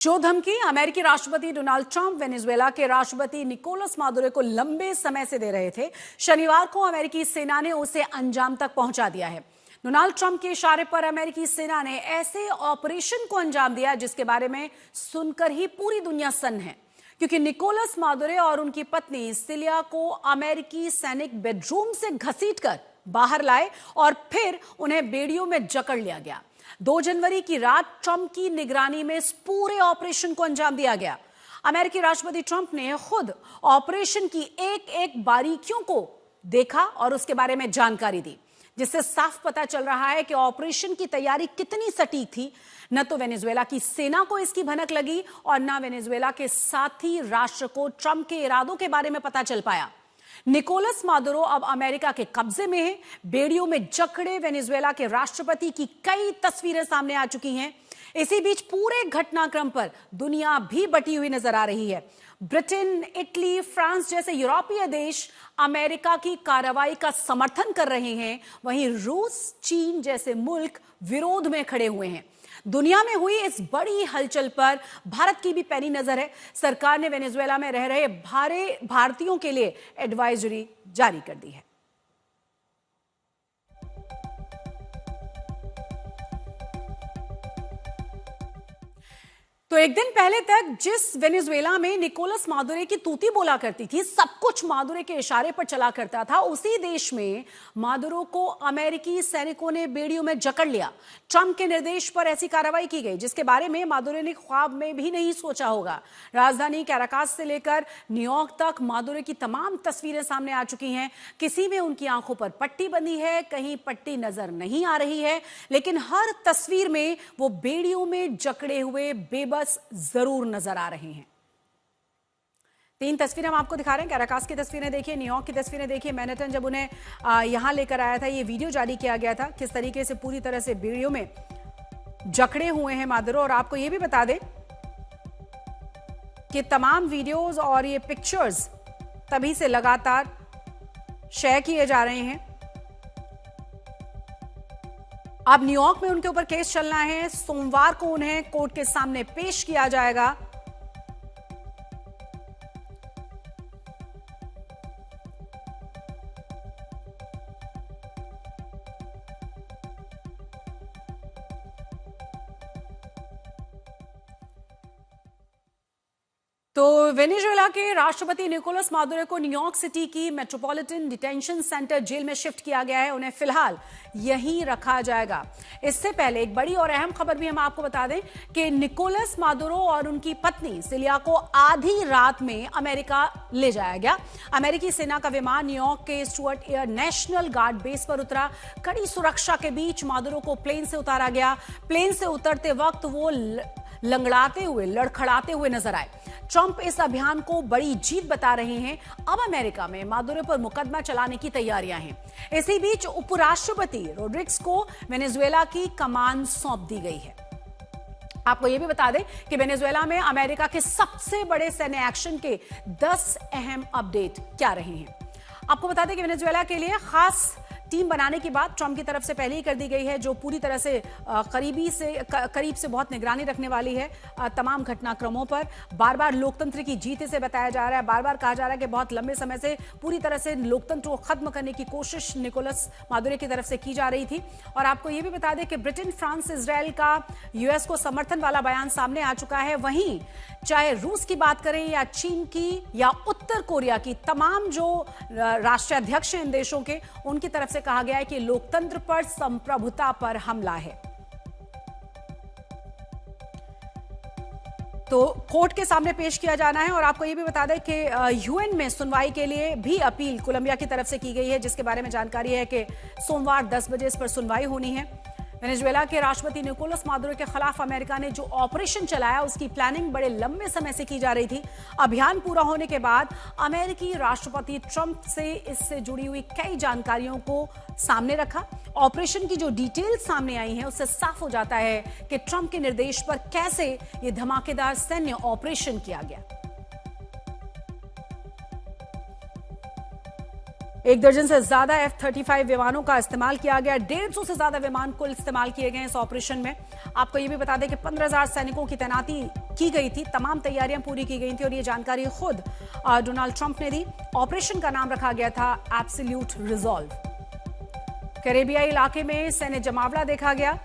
जो धमकी अमेरिकी राष्ट्रपति डोनाल्ड ट्रंप वेनेजुएला के राष्ट्रपति निकोलस मादुरो को लंबे समय से दे रहे थे, शनिवार को अमेरिकी सेना ने उसे अंजाम तक पहुंचा दिया है। डोनाल्ड ट्रंप के इशारे पर अमेरिकी सेना ने ऐसे ऑपरेशन को अंजाम दिया जिसके बारे में सुनकर ही पूरी दुनिया सन्न है, क्योंकि निकोलस मादुरो और उनकी पत्नी सिलिया को अमेरिकी सैनिक बेडरूम से घसीटकर बाहर लाए और फिर उन्हें बेड़ियों में जकड़ लिया गया। 2 जनवरी की रात ट्रंप की निगरानी में इस पूरे ऑपरेशन को अंजाम दिया गया। अमेरिकी राष्ट्रपति ट्रंप ने खुद ऑपरेशन की एक एक बारीकियों को देखा और उसके बारे में जानकारी दी, जिससे साफ पता चल रहा है कि ऑपरेशन की तैयारी कितनी सटीक थी। न तो वेनेजुएला की सेना को इसकी भनक लगी और न वेनेजुएला के साथी राष्ट्र को ट्रंप के इरादों के बारे में पता चल पाया। निकोलस मादुरो अब अमेरिका के कब्जे में है। बेड़ियों में जकड़े वेनेजुएला के राष्ट्रपति की कई तस्वीरें सामने आ चुकी हैं। इसी बीच पूरे घटनाक्रम पर दुनिया भी बटी हुई नजर आ रही है। ब्रिटेन, इटली, फ्रांस जैसे यूरोपीय देश अमेरिका की कार्रवाई का समर्थन कर रहे हैं, वहीं रूस, चीन जैसे मुल्क विरोध में खड़े हुए हैं। दुनिया में हुई इस बड़ी हलचल पर भारत की भी पैनी नजर है। सरकार ने वेनेजुएला में रह रहे भारतीयों के लिए एडवाइजरी जारी कर दी है। तो एक दिन पहले तक जिस वेनेजुएला में निकोलस मादुरो की तूती बोला करती थी, सब कुछ मादुरो के इशारे पर चला करता था, उसी देश में मादुरो को अमेरिकी सैनिकों ने बेड़ियों में जकड़ लिया। ट्रंप के निर्देश पर ऐसी कार्रवाई की गई जिसके बारे में मादुरो ने ख्वाब में भी नहीं सोचा होगा। राजधानी कैराकास से लेकर न्यूयॉर्क तक मादुरो की तमाम तस्वीरें सामने आ चुकी हैं। किसी में उनकी आंखों पर पट्टी बंधी है, कहीं पट्टी नजर नहीं आ रही है, लेकिन हर तस्वीर में वो बेड़ियों में जकड़े हुए बेबस जरूर नजर आ रहे हैं। 3 तस्वीरें हम आपको दिखा रहे हैं। कैराकास की तस्वीरें देखिए, न्यूयॉर्क की तस्वीरें देखिए। मैनहट्टन जब उन्हें यहां लेकर आया था, ये वीडियो जारी किया गया था किस तरीके से पूरी तरह से बेड़ियों में जकड़े हुए हैं मादुरो। और आपको ये भी बता दें कि तमाम वीडियोस और ये पिक्चर्स तभी से लगातार शेयर किए जा रहे हैं। अब न्यूयॉर्क में उनके ऊपर केस चलना है। सोमवार को उन्हें कोर्ट के सामने पेश किया जाएगा। तो वेनेजुएला के राष्ट्रपति निकोलस मादुरो को न्यूयॉर्क सिटी की मेट्रोपॉलिटन डिटेंशन सेंटर जेल में शिफ्ट किया गया है। उन्हें फिलहाल यहीं रखा जाएगा। इससे पहले एक बड़ी और अहम खबर भी हम आपको बता दें कि निकोलस मादुरो और उनकी पत्नी सिलिया को आधी रात में अमेरिका ले जाया गया। अमेरिकी सेना का विमान न्यूयॉर्क के Stuart air national guard base पर उतरा। कड़ी सुरक्षा के बीच मादुरो को प्लेन से उतारा गया। प्लेन से उतरते वक्त वो लंगड़ाते हुए, लड़खड़ाते हुए नजर आए। ट्रंप इस अभियान को बड़ी जीत बता रहे हैं। अब अमेरिका में मादुरो पर मुकदमा चलाने की तैयारियां हैं। इसी बीच उपराष्ट्रपति रोड्रिग्स को वेनेजुएला की कमान सौंप दी गई है। आपको यह भी बता दें कि वेनेजुएला में अमेरिका के सबसे बड़े सैन्य एक्शन के 10 अहम अपडेट क्या रहे हैं। आपको बता दें कि वेनेजुएला के लिए खास टीम बनाने की बात ट्रंप की तरफ से पहले ही कर दी गई है, जो पूरी तरह से करीब से बहुत निगरानी रखने वाली है तमाम घटनाक्रमों पर। बार बार लोकतंत्र की जीत से बताया जा रहा है। बार बार कहा जा रहा है कि बहुत लंबे समय से पूरी तरह से लोकतंत्र को खत्म करने की कोशिश निकोलस मादुरो की तरफ से की जा रही थी। और आपको यह भी बता दें कि ब्रिटेन, फ्रांस, इजराइल का यूएस को समर्थन वाला बयान सामने आ चुका है। वहीं चाहे रूस की बात करें या चीन की या उत्तर कोरिया की, तमाम जो राष्ट्राध्यक्ष हैं इन देशों के, उनकी तरफ से कहा गया है कि लोकतंत्र पर, संप्रभुता पर हमला है। तो कोर्ट के सामने पेश किया जाना है। और आपको यह भी बता दें कि यूएन में सुनवाई के लिए भी अपील कोलंबिया की तरफ से की गई है, जिसके बारे में जानकारी है कि सोमवार 10 बजे इस पर सुनवाई होनी है। वेनेजुएला के राष्ट्रपति निकोलस मादुरो के खिलाफ अमेरिका ने जो ऑपरेशन चलाया, उसकी प्लानिंग बड़े लंबे समय से की जा रही थी। अभियान पूरा होने के बाद अमेरिकी राष्ट्रपति ट्रंप से इससे जुड़ी हुई कई जानकारियों को सामने रखा। ऑपरेशन की जो डिटेल्स सामने आई हैं, उससे साफ हो जाता है कि ट्रंप के निर्देश पर कैसे ये धमाकेदार सैन्य ऑपरेशन किया गया। 1 दर्जन से ज्यादा F-35 विमानों का इस्तेमाल किया गया। 150 से ज्यादा विमान कुल इस्तेमाल किए गए इस ऑपरेशन में। आपको यह भी बता दें कि 15,000 सैनिकों की तैनाती की गई थी। तमाम तैयारियां पूरी की गई थी और ये जानकारी खुद डोनाल्ड ट्रंप ने दी। ऑपरेशन का नाम रखा गया था एब्सोल्यूट रिजॉल्व। कैरेबियाई इलाके में सैन्य जमावड़ा देखा गया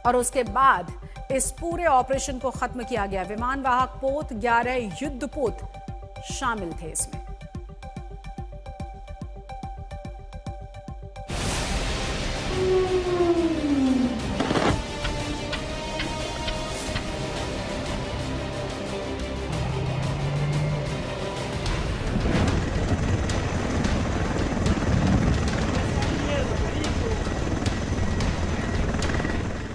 और उसके बाद इस पूरे ऑपरेशन को खत्म किया गया। विमान वाहक पोत, 11 युद्धपोत शामिल थे इसमें।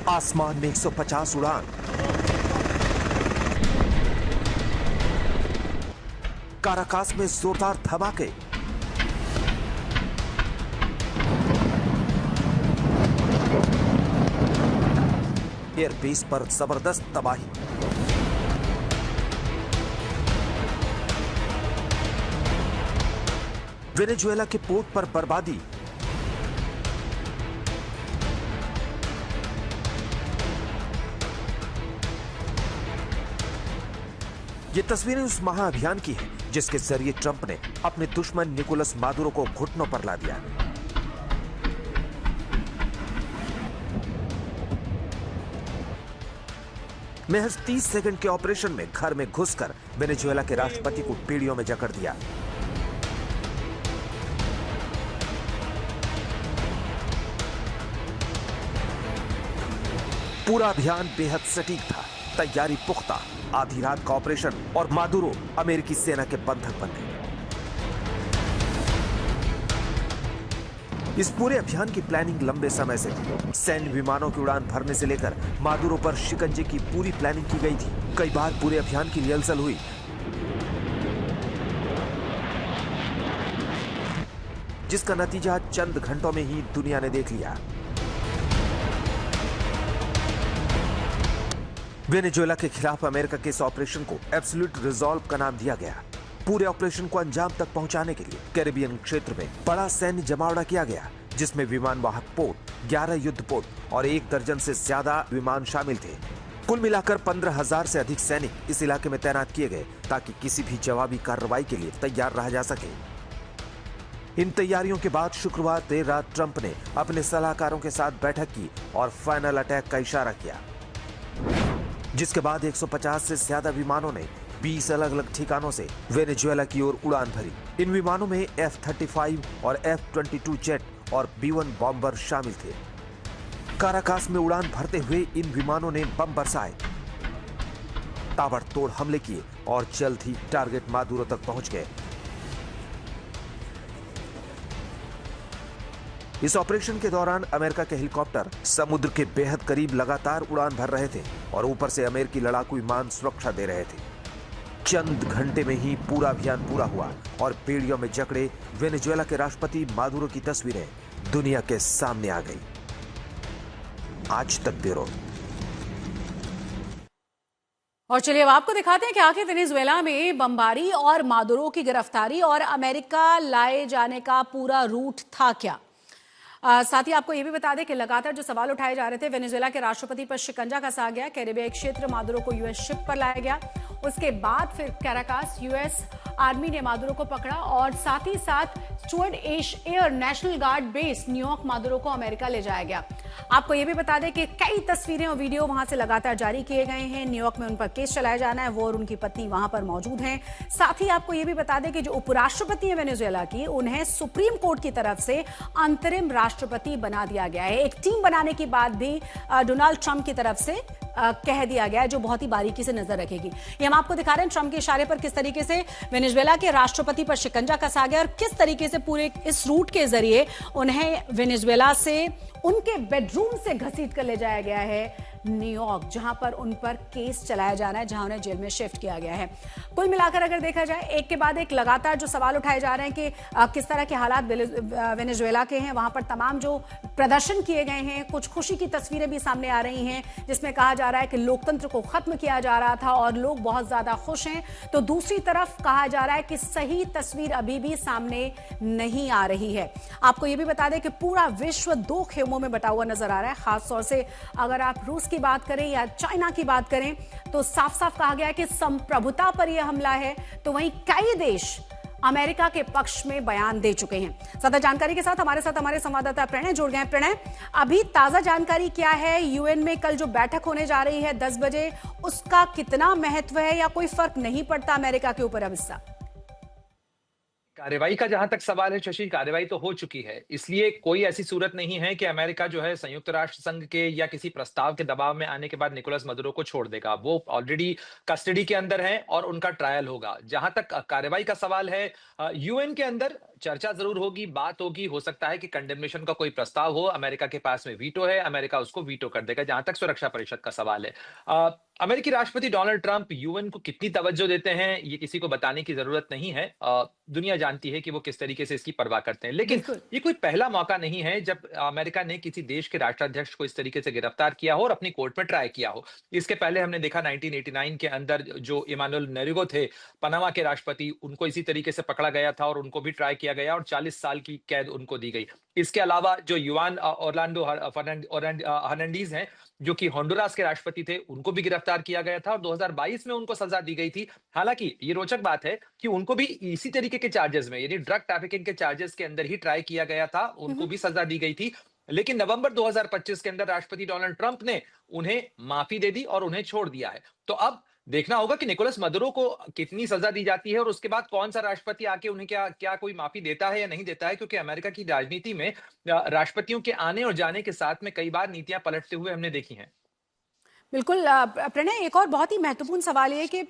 आसमान में 150 उड़ान, काराकास में जोरदार धमाके, एयरबेस पर जबरदस्त तबाही, वेनेजुएला के पोर्ट पर बर्बादी, ये तस्वीरें उस महाअभियान की हैं जिसके जरिए ट्रंप ने अपने दुश्मन निकोलस मादुरो को घुटनों पर ला दिया। महज 30 सेकंड के ऑपरेशन में घर में घुसकर वेनेजुएला के राष्ट्रपति को बेड़ियों में जकड़ दिया। पूरा अभियान बेहद सटीक था, तैयारी पुख्ता, आधी रात का ऑपरेशन और मादुरो अमेरिकी सेना के बंधक बन गए। इस पूरे अभियान की प्लानिंग लंबे समय से थी। सैन्य विमानों की उड़ान भरने से लेकर मादुरो पर शिकंजे की पूरी प्लानिंग की गई थी। कई बार पूरे अभियान की रिहर्सल हुई। जिसका नतीजा चंद घंटों में ही दुनिया ने देख लिया। वेनेजुएला के खिलाफ अमेरिका के इस ऑपरेशन को एब्सोल्यूट रिजॉल्व का नाम दिया गया। पूरे ऑपरेशन को अंजाम तक पहुंचाने के लिए कैरेबियन क्षेत्र में बड़ा सैन्य जमावड़ा किया गया, जिसमें विमान वाहक पोत, 11 युद्धपोत और 1 दर्जन से ज्यादा विमान शामिल थे। कुल मिलाकर 15,000 से अधिक सैनिक इस इलाके में तैनात किए गए ताकि किसी भी जवाबी कार्रवाई के लिए तैयार रहा जा सके। इन तैयारियों के बाद शुक्रवार देर रात ट्रंप ने अपने सलाहकारों के साथ बैठक की और फाइनल अटैक का इशारा किया, जिसके बाद 150 से ज्यादा विमानों ने 20 अलग अलग ठिकानों से वेनेजुएला की ओर उड़ान भरी। इन विमानों में F-35 और F-22 जेट और B-1 बॉम्बर शामिल थे। काराकास में उड़ान भरते हुए इन विमानों ने बम बरसाए, ताबड़तोड़ हमले किए और जल्द ही टारगेट मादुरो तक पहुंच गए। इस ऑपरेशन के दौरान अमेरिका के हेलीकॉप्टर समुद्र के बेहद करीब लगातार उड़ान भर रहे थे और ऊपर से अमेरिकी लड़ाकू विमान सुरक्षा दे रहे थे। चंद घंटे में ही पूरा अभियान पूरा हुआ और बेड़ियों में जकड़े वेनेजुएला के राष्ट्रपति मादुरो की तस्वीरें दुनिया के सामने आ गई। आज तक ब्यूरो। और चलिए अब आपको दिखाते हैं कि आखिर वेनेजुएला में बमबारी और मादुरो की गिरफ्तारी और अमेरिका लाए जाने का पूरा रूट था क्या। साथ ही आपको यह भी बता दें कि लगातार जो सवाल उठाए जा रहे थे, वेनेजुएला के राष्ट्रपति पर शिकंजा कसा गया, कैरेबियाई क्षेत्र मादुरो को यूएस शिप पर लाया गया। उसके बाद फिर कैराकास यूएस आर्मी ने मादुरो को पकड़ा और साथ ही साथ Stuart air national guard base New York Maduro को अमेरिका ले जाया गया। आपको यह भी बता दें कि कई तस्वीरें और वीडियो वहां से लगातार जारी किए गए हैं। न्यूयॉर्क में उन पर केस चलाया जाना है, वो और उनकी पत्नी वहां पर मौजूद हैं। साथ ही आपको यह भी बता दें कि जो उपराष्ट्रपति है वेनेजुएला की, उन्हें सुप्रीम कोर्ट की तरफ से अंतरिम राष्ट्रपति बना दिया गया है। एक टीम बनाने के बाद भी डोनाल्ड ट्रंप की तरफ से कह दिया गया है, जो बहुत ही बारीकी से नजर रखेगी। ये हम आपको दिखा रहे हैं ट्रंप के इशारे पर किस तरीके से वेनेजुएला के राष्ट्रपति पर शिकंजा कसा गया और किस तरीके से पूरे इस रूट के जरिए उन्हें वेनेजुएला से उनके बेडरूम से घसीट कर ले जाया गया है न्यूयॉर्क, जहां पर उन पर केस चलाया जाना है, जहां उन्हें जेल में शिफ्ट किया गया है। कुल मिलाकर अगर देखा जाए, एक के बाद एक लगातार जो सवाल उठाए जा रहे हैं कि किस तरह के हालात वेनेजुएला के हैं। वहां पर तमाम जो प्रदर्शन किए गए हैं, कुछ खुशी की तस्वीरें भी सामने आ रही हैं, जिसमें कहा जा रहा है कि लोकतंत्र को खत्म किया जा रहा था और लोग बहुत ज्यादा खुश हैं। तो दूसरी तरफ कहा जा रहा है कि सही तस्वीर अभी भी सामने नहीं आ रही है। आपको यह भी बता दें कि पूरा विश्व दो खेमों में बटा हुआ नजर आ रहा है। खासतौर से अगर आप रूस की बात करें या चाइना की बात करें तो साफ साफ कहा गया है कि संप्रभुता पर यह हमला है, तो वहीं कई देश अमेरिका के पक्ष में बयान दे चुके हैं। ज्यादा जानकारी के साथ हमारे संवाददाता प्रणय जुड़ गए हैं। प्रणय, अभी ताजा जानकारी क्या है? यूएन में कल जो बैठक होने जा रही है 10 बजे, उसका कितना महत्व है या कोई फर्क नहीं पड़ता अमेरिका के ऊपर अब इससे? कार्रवाई का जहां तक सवाल है शशि, कार्रवाई तो हो चुकी है, इसलिए कोई ऐसी सूरत नहीं है कि अमेरिका जो है संयुक्त राष्ट्र संघ के या किसी प्रस्ताव के दबाव में आने के बाद निकोलस मदुरो को छोड़ देगा। वो ऑलरेडी कस्टडी के अंदर है और उनका ट्रायल होगा। जहां तक कार्रवाई का सवाल है, यूएन के अंदर चर्चा जरूर होगी, बात होगी, हो सकता है कि कंडेमनेशन का कोई प्रस्ताव हो, अमेरिका के पास में वीटो है, अमेरिका उसको वीटो कर देगा। जहां तक सुरक्षा परिषद का सवाल है, अमेरिकी राष्ट्रपति डोनाल्ड ट्रंप यूएन को कितनी तवज्जो देते हैं ये किसी को बताने की जरूरत नहीं है। दुनिया जानती है कि वो किस तरीके से इसकी परवाह करते हैं, लेकिन ये कोई पहला मौका नहीं है जब अमेरिका ने किसी देश के राष्ट्राध्यक्ष को इस तरीके से गिरफ्तार किया हो और अपनी कोर्ट में ट्राई किया हो। इसके पहले हमने देखा 1989 के अंदर जो इमानुएल नोरिगो थे, पनामा के राष्ट्रपति, उनको इसी तरीके से पकड़ा गया था और उनको भी ट्राई किया गया और 40 साल की कैद उनको दी गई। इसके अलावा जो युआन ऑरलैंडो हर्नांडीज हैं, जो कि होंडुरास के राष्ट्रपति थे, उनको भी गिरफ्तार किया गया था और 2022 में उनको सजा दी गई थी। हालांकि ये रोचक बात है कि उनको भी इसी तरीके के चार्जेस में, यानी ड्रग ट्रैफिकिंग के चार्जेस के अंदर ही ट्राई किया गया था, उनको भी सजा दी गई थी। लेकिन नवंबर 2025 के अंदर राष्ट्रपति डोनाल्ड ट्रंप ने उन्हें माफी दे दी और उन्हें छोड़ दिया है। तो अब देखना होगा कि निकोलस मदुरो को कितनी सजा दी जाती है और उसके बाद कौन सा राष्ट्रपति आके उन्हें क्या कोई माफी देता है या नहीं देता है, क्योंकि अमेरिका की राजनीति में राष्ट्रपतियों के आने और जाने के साथ में कई बार नीतियां पलटते हुए हमने देखी हैं। बिल्कुल प्रणय, एक और बहुत ही महत्वपूर्ण सवाल ये है कि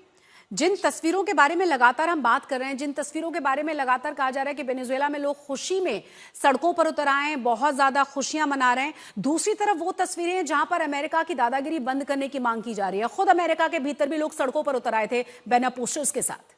जिन तस्वीरों के बारे में लगातार हम बात कर रहे हैं, जिन तस्वीरों के बारे में लगातार कहा जा रहा है कि वेनेजुएला में लोग खुशी में सड़कों पर उतर आए हैं, बहुत ज्यादा खुशियां मना रहे हैं, दूसरी तरफ वो तस्वीरें हैं जहां पर अमेरिका की दादागिरी बंद करने की मांग की जा रही है। खुद अमेरिका के भीतर भी लोग सड़कों पर उतर आए थे बैनर पोस्टर्स के साथ।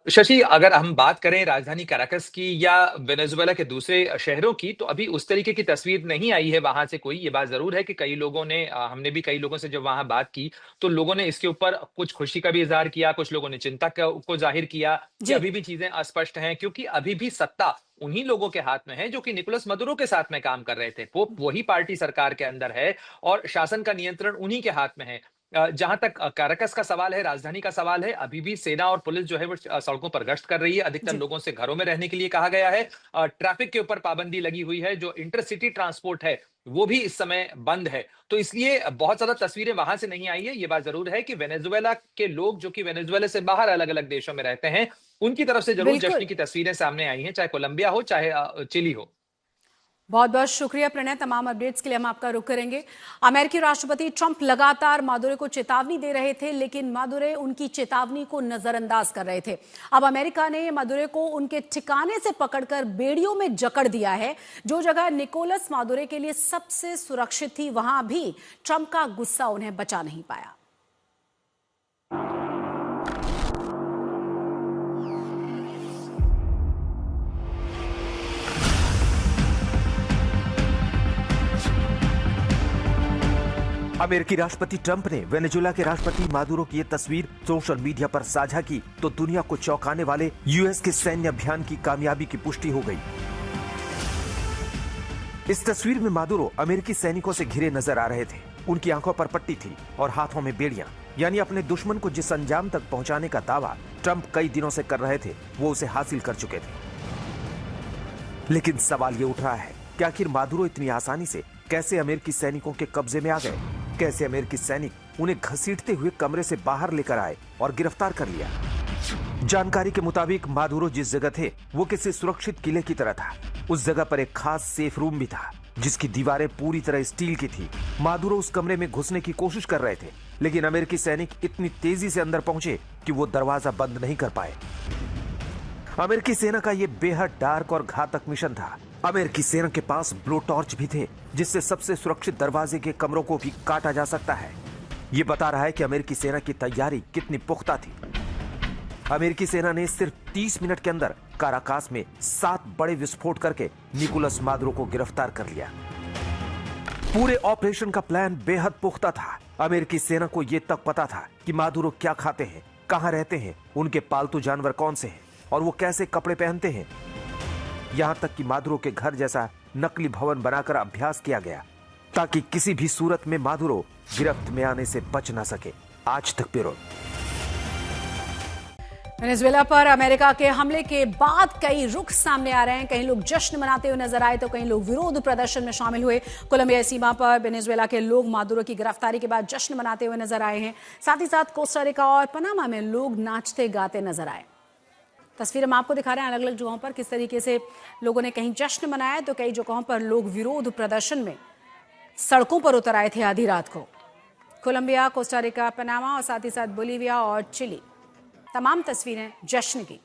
शशि, अगर हम बात करें राजधानी कैराकस की या वेनेजुएला के दूसरे शहरों की, तो अभी उस तरीके की तस्वीर नहीं आई है वहां से कोई। ये बात जरूर है कि कई लोगों ने, हमने भी कई लोगों से जब वहां बात की तो लोगों ने इसके ऊपर कुछ खुशी का भी इजहार किया, कुछ लोगों ने चिंता को जाहिर किया कि अभी भी चीजें अस्पष्ट हैं, क्योंकि अभी भी सत्ता उन्हीं लोगों के हाथ में है जो कि निकोलस मदुरो के साथ में काम कर रहे थे। वो वही पार्टी सरकार के अंदर है और शासन का नियंत्रण उन्हीं के हाथ में है। जहां तक कैराकस का सवाल है, राजधानी का सवाल है, अभी भी सेना और पुलिस जो है वो सड़कों पर गश्त कर रही है। अधिकतर लोगों से घरों में रहने के लिए कहा गया है। ट्रैफिक के ऊपर पाबंदी लगी हुई है। जो इंटरसिटी ट्रांसपोर्ट है वो भी इस समय बंद है। तो इसलिए बहुत ज्यादा तस्वीरें वहां से नहीं आई है। ये बात जरूर है कि वेनेजुएला के लोग जो कि वेनेजुएला से बाहर अलग अलग देशों में रहते हैं, उनकी तरफ से जरूर जश्न की तस्वीरें सामने आई हैं, चाहे कोलंबिया हो चाहे चिली हो। बहुत बहुत शुक्रिया प्रणय, तमाम अपडेट्स के लिए हम आपका रुख करेंगे। अमेरिकी राष्ट्रपति ट्रंप लगातार मादुरो को चेतावनी दे रहे थे, लेकिन मादुरो उनकी चेतावनी को नजरअंदाज कर रहे थे। अब अमेरिका ने मादुरो को उनके ठिकाने से पकड़कर बेड़ियों में जकड़ दिया है। जो जगह निकोलस मादुरो के लिए सबसे सुरक्षित थी, वहां भी ट्रंप का गुस्सा उन्हें बचा नहीं पाया। अमेरिकी राष्ट्रपति ट्रंप ने वेनेजुएला के राष्ट्रपति मादुरो की ये तस्वीर सोशल मीडिया पर साझा की तो दुनिया को चौंकाने वाले यूएस के सैन्य अभियान की कामयाबी की पुष्टि हो गई। इस तस्वीर में मादुरो अमेरिकी सैनिकों से घिरे नजर आ रहे थे। उनकी आंखों पर पट्टी थी और हाथों में बेड़ियां, यानी अपने दुश्मन को जिस अंजाम तक पहुंचाने का दावा ट्रंप कई दिनों से कर रहे थे, वो उसे हासिल कर चुके थे। लेकिन सवाल ये उठ रहा है कि आखिर मादुरो इतनी आसानी से कैसे अमेरिकी सैनिकों के कब्जे में आ गए? कैसे अमेरिकी सैनिक उन्हें घसीटते हुए कमरे से बाहर लेकर आए और गिरफ्तार कर लिया? जानकारी के मुताबिक मादुरो जिस जगह थे वो किसी सुरक्षित किले की तरह था। उस जगह पर एक खास सेफ रूम भी था जिसकी दीवारें पूरी तरह स्टील की थी। मादुरो उस कमरे में घुसने की कोशिश कर रहे थे, लेकिन अमेरिकी सैनिक इतनी तेजी से अंदर पहुंचे कि वो दरवाजा बंद नहीं कर पाए। अमेरिकी सेना का यह बेहद डार्क और घातक मिशन था। अमेरिकी सेना के पास ब्लो टॉर्च भी थे, जिससे सबसे सुरक्षित दरवाजे के कमरों को भी काटा जा सकता है। ये बता रहा है कि अमेरिकी सेना की तैयारी कितनी पुख्ता थी। अमेरिकी सेना ने सिर्फ 30 मिनट के अंदर काराकास में 7 बड़े विस्फोट करके निकोलस मादुरो को गिरफ्तार कर लिया। पूरे ऑपरेशन का प्लान बेहद पुख्ता था। अमेरिकी सेना को यह तक पता था कि मादुरो क्या खाते हैं, कहां रहते हैं, उनके पालतू जानवर कौन से हैं और वो कैसे कपड़े पहनते हैं। यहां तक कि मादुरो के घर जैसा नकली भवन बनाकर अभ्यास किया गया ताकि किसी भी सूरत में मादुरो गिरफ्त में आने से बच ना सके। आज तक ब्यूरो। वेनेजुएला पर अमेरिका के हमले के बाद कई रुख सामने आ रहे हैं। कई लोग जश्न मनाते हुए नजर आए तो कई लोग विरोध प्रदर्शन में शामिल हुए। कोलंबिया सीमा पर वेनेजुएला के लोग मादुरो की गिरफ्तारी के बाद जश्न मनाते हुए नजर आए हैं। साथ ही साथ कोस्टा रिका और पनामा में लोग नाचते गाते नजर आए। तस्वीरें हम आपको दिखा रहे हैं अलग अलग जगहों पर किस तरीके से लोगों ने कहीं जश्न मनाया तो कई जगहों पर लोग विरोध प्रदर्शन में सड़कों पर उतर आए थे आधी रात को। कोलंबिया, कोस्टा रिका, पनामा और साथ ही साथ बोलीविया और चिली, तमाम तस्वीरें जश्न की।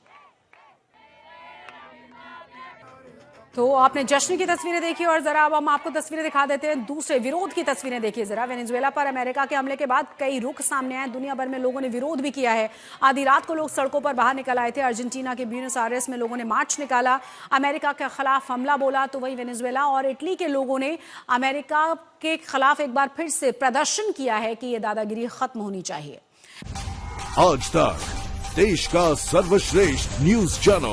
तो आपने जश्न की तस्वीरें देखी और जरा अब हम आपको तस्वीरें दिखा देते हैं दूसरे विरोध की तस्वीरें देखिए जरा। वेनेजुएला पर अमेरिका के हमले के बाद कई रुख सामने आए। दुनिया भर में लोगों ने विरोध भी किया है। आधी रात को लोग सड़कों पर बाहर निकल आए थे। अर्जेंटीना के ब्यूनस आयर्स में लोगों ने मार्च निकाला, अमेरिका के खिलाफ हमला बोला। तो वहीं वेनेजुएला और इटली के लोगों ने अमेरिका के खिलाफ एक बार फिर से प्रदर्शन किया है कि यह दादागिरी खत्म होनी चाहिए। आज तक देश का सर्वश्रेष्ठ न्यूज चैनल